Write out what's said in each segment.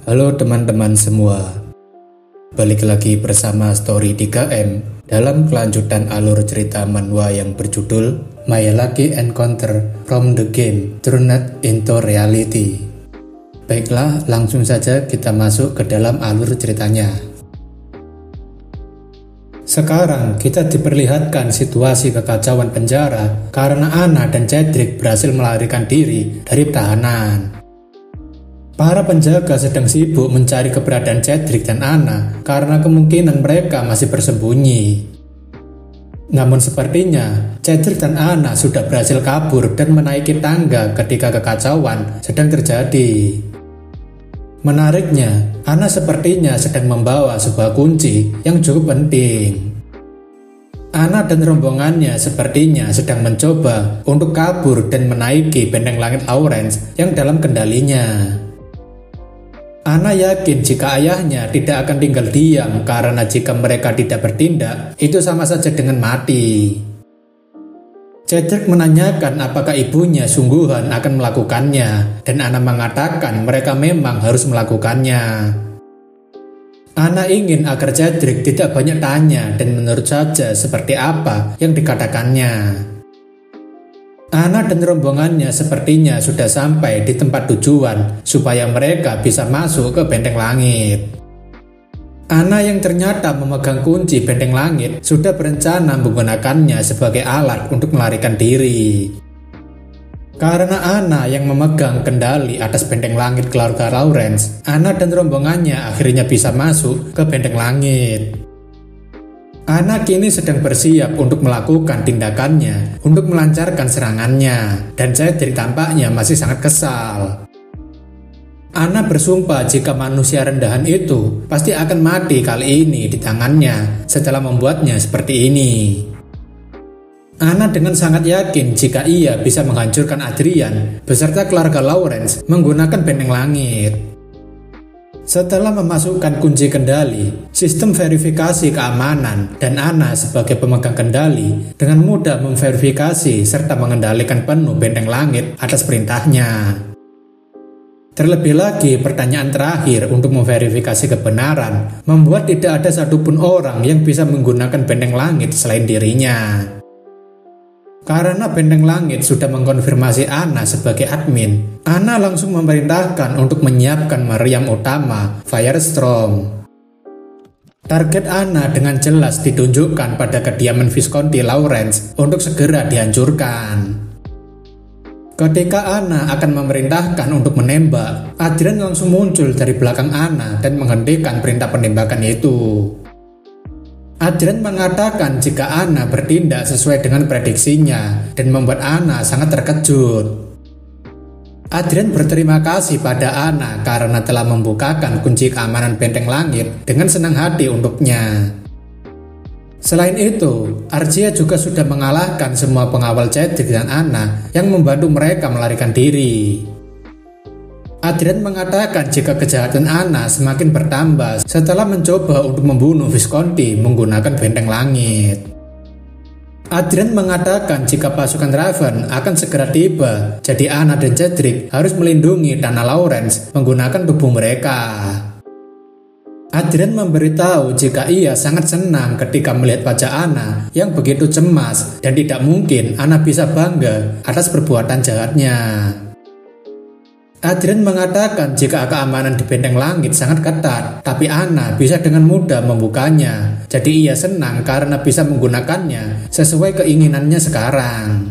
Halo teman-teman semua, balik lagi bersama Story 3M dalam kelanjutan alur cerita manhwa yang berjudul My Lucky Encounter from the Game Turned into Reality. Baiklah, langsung saja kita masuk ke dalam alur ceritanya. Sekarang kita diperlihatkan situasi kekacauan penjara karena Anna dan Cedric berhasil melarikan diri dari tahanan. Para penjaga sedang sibuk mencari keberadaan Cedric dan Anna karena kemungkinan mereka masih bersembunyi. Namun sepertinya Cedric dan Anna sudah berhasil kabur dan menaiki tangga ketika kekacauan sedang terjadi. Menariknya, Anna sepertinya sedang membawa sebuah kunci yang cukup penting. Anna dan rombongannya sepertinya sedang mencoba untuk kabur dan menaiki benteng langit Lawrence yang dalam kendalinya. Anna yakin jika ayahnya tidak akan tinggal diam karena jika mereka tidak bertindak, itu sama saja dengan mati. Cedric menanyakan apakah ibunya sungguhan akan melakukannya, dan Anna mengatakan mereka memang harus melakukannya. Anna ingin agar Cedric tidak banyak tanya dan menurut saja seperti apa yang dikatakannya. Anna dan rombongannya sepertinya sudah sampai di tempat tujuan supaya mereka bisa masuk ke benteng langit. Anna yang ternyata memegang kunci benteng langit sudah berencana menggunakannya sebagai alat untuk melarikan diri. Karena Anna yang memegang kendali atas benteng langit keluarga Lawrence, Anna dan rombongannya akhirnya bisa masuk ke benteng langit. Anna kini sedang bersiap untuk melakukan tindakannya untuk melancarkan serangannya, dan Cedric tampaknya masih sangat kesal. Anna bersumpah jika manusia rendahan itu pasti akan mati kali ini di tangannya setelah membuatnya seperti ini. Anna dengan sangat yakin jika ia bisa menghancurkan Adrian beserta keluarga Lawrence menggunakan benteng langit. Setelah memasukkan kunci kendali, sistem verifikasi keamanan, dan Anna sebagai pemegang kendali dengan mudah memverifikasi serta mengendalikan penuh benteng langit atas perintahnya. Terlebih lagi, pertanyaan terakhir untuk memverifikasi kebenaran membuat tidak ada satupun orang yang bisa menggunakan benteng langit selain dirinya. Karena benteng langit sudah mengkonfirmasi Anna sebagai admin, Anna langsung memerintahkan untuk menyiapkan meriam utama Firestorm. Target Anna dengan jelas ditunjukkan pada kediaman Visconti Lawrence untuk segera dihancurkan. Ketika Anna akan memerintahkan untuk menembak, Adrian langsung muncul dari belakang Anna dan menghentikan perintah penembakan itu. Adrian mengatakan jika Anna bertindak sesuai dengan prediksinya dan membuat Anna sangat terkejut. Adrian berterima kasih pada Anna karena telah membukakan kunci keamanan benteng langit dengan senang hati untuknya. Selain itu, Archia juga sudah mengalahkan semua pengawal Cedric dan Anna yang membantu mereka melarikan diri. Adrian mengatakan jika kejahatan Anna semakin bertambah setelah mencoba untuk membunuh Visconti menggunakan benteng langit. Adrian mengatakan jika pasukan Raven akan segera tiba, jadi Anna dan Cedric harus melindungi tanah Lawrence menggunakan tubuh mereka. Adrian memberitahu jika ia sangat senang ketika melihat wajah Anna yang begitu cemas dan tidak mungkin Anna bisa bangga atas perbuatan jahatnya. Adrian mengatakan jika keamanan di benteng langit sangat ketat, tapi Anna bisa dengan mudah membukanya. Jadi ia senang karena bisa menggunakannya sesuai keinginannya sekarang.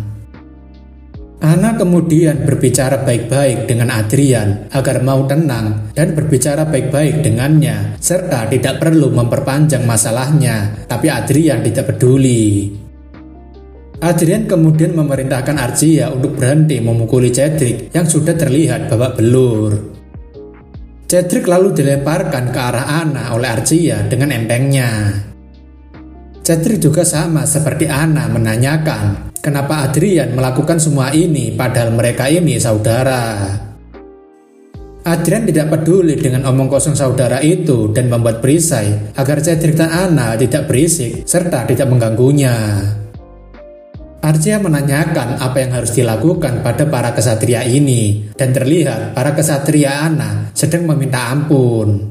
Anna kemudian berbicara baik-baik dengan Adrian agar mau tenang dan berbicara baik-baik dengannya, serta tidak perlu memperpanjang masalahnya, tapi Adrian tidak peduli. Adrian kemudian memerintahkan Archia untuk berhenti memukuli Cedric yang sudah terlihat babak belur. Cedric lalu dilemparkan ke arah Anna oleh Archia dengan entengnya. Cedric juga sama seperti Anna menanyakan kenapa Adrian melakukan semua ini padahal mereka ini saudara. Adrian tidak peduli dengan omong kosong saudara itu dan membuat perisai agar Cedric dan Anna tidak berisik serta tidak mengganggunya. Arcia menanyakan apa yang harus dilakukan pada para kesatria ini, dan terlihat para kesatria Anna sedang meminta ampun.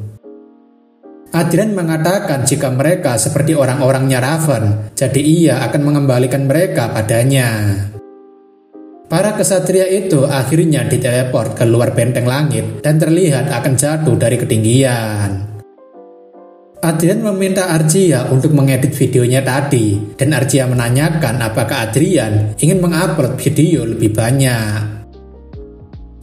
Adrian mengatakan jika mereka seperti orang-orangnya Raven, jadi ia akan mengembalikan mereka padanya. Para kesatria itu akhirnya diteleport ke luar benteng langit dan terlihat akan jatuh dari ketinggian. Adrian meminta Arcia untuk mengedit videonya tadi, dan Arcia menanyakan apakah Adrian ingin mengupload video lebih banyak.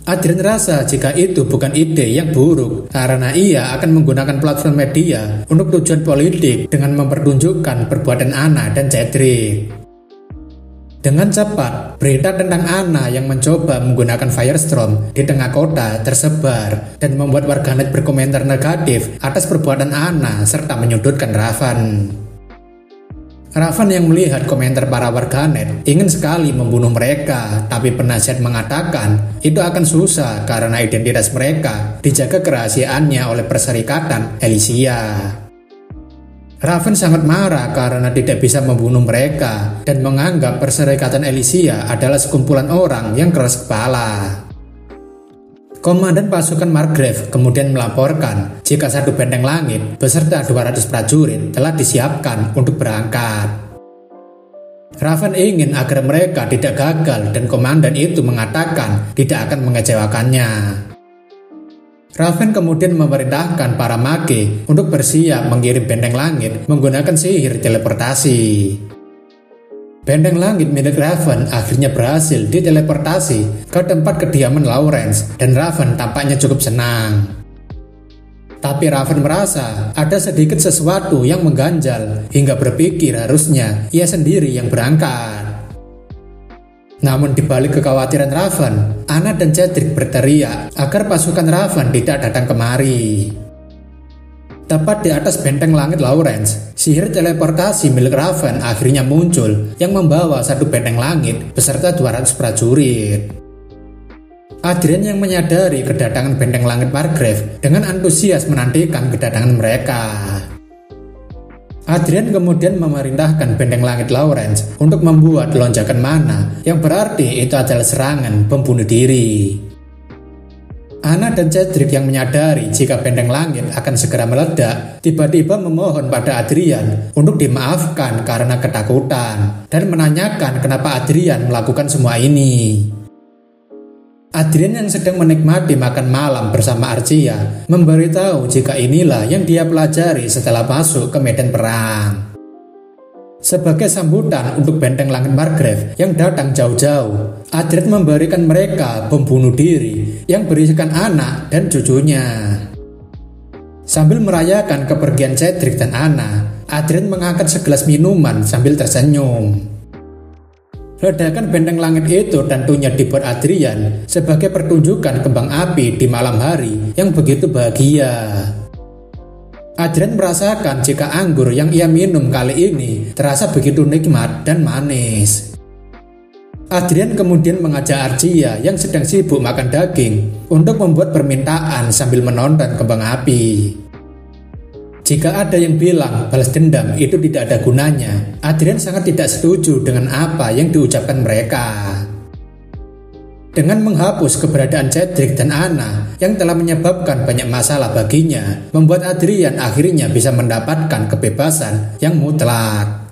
Adrian rasa jika itu bukan ide yang buruk, karena ia akan menggunakan platform media untuk tujuan politik dengan mempertunjukkan perbuatan Anna dan Cedric. Dengan cepat, berita tentang Anna yang mencoba menggunakan Firestorm di tengah kota tersebar dan membuat warganet berkomentar negatif atas perbuatan Anna serta menyudutkan Raven. Raven yang melihat komentar para warganet ingin sekali membunuh mereka, tapi penasihat mengatakan itu akan susah karena identitas mereka dijaga kerahasiaannya oleh Perserikatan Elysia. Raven sangat marah karena tidak bisa membunuh mereka dan menganggap Perserikatan Elysia adalah sekumpulan orang yang keras kepala. Komandan pasukan Margrave kemudian melaporkan jika satu benteng langit beserta 200 prajurit telah disiapkan untuk berangkat. Raven ingin agar mereka tidak gagal dan komandan itu mengatakan tidak akan mengecewakannya. Raven kemudian memerintahkan para mage untuk bersiap mengirim benteng langit menggunakan sihir teleportasi. Benteng langit milik Raven akhirnya berhasil diteleportasi ke tempat kediaman Lawrence dan Raven tampaknya cukup senang. Tapi Raven merasa ada sedikit sesuatu yang mengganjal hingga berpikir harusnya ia sendiri yang berangkat. Namun di balik kekhawatiran Raven, Anna dan Cedric berteriak agar pasukan Raven tidak datang kemari. Tepat di atas benteng langit Lawrence, sihir teleportasi milik Raven akhirnya muncul yang membawa satu benteng langit beserta 200 prajurit. Adrian yang menyadari kedatangan benteng langit Margrave dengan antusias menantikan kedatangan mereka. Adrian kemudian memerintahkan benteng langit Lawrence untuk membuat lonjakan mana yang berarti itu adalah serangan pembunuh diri. Anna dan Cedric yang menyadari jika benteng langit akan segera meledak tiba-tiba memohon pada Adrian untuk dimaafkan karena ketakutan dan menanyakan kenapa Adrian melakukan semua ini. Adrian yang sedang menikmati makan malam bersama Arcia memberitahu jika inilah yang dia pelajari setelah masuk ke medan perang. Sebagai sambutan untuk benteng langit Margrave yang datang jauh-jauh, Adrian memberikan mereka bom bunuh diri yang berisikan anak dan cucunya. Sambil merayakan kepergian Cedric dan Anna, Adrian mengangkat segelas minuman sambil tersenyum. Ledakan benteng langit itu tentunya dibuat Adrian sebagai pertunjukan kembang api di malam hari yang begitu bahagia. Adrian merasakan jika anggur yang ia minum kali ini terasa begitu nikmat dan manis. Adrian kemudian mengajak Arcia yang sedang sibuk makan daging untuk membuat permintaan sambil menonton kembang api. Jika ada yang bilang balas dendam itu tidak ada gunanya, Adrian sangat tidak setuju dengan apa yang diucapkan mereka. Dengan menghapus keberadaan Cedric dan Anna yang telah menyebabkan banyak masalah baginya, membuat Adrian akhirnya bisa mendapatkan kebebasan yang mutlak.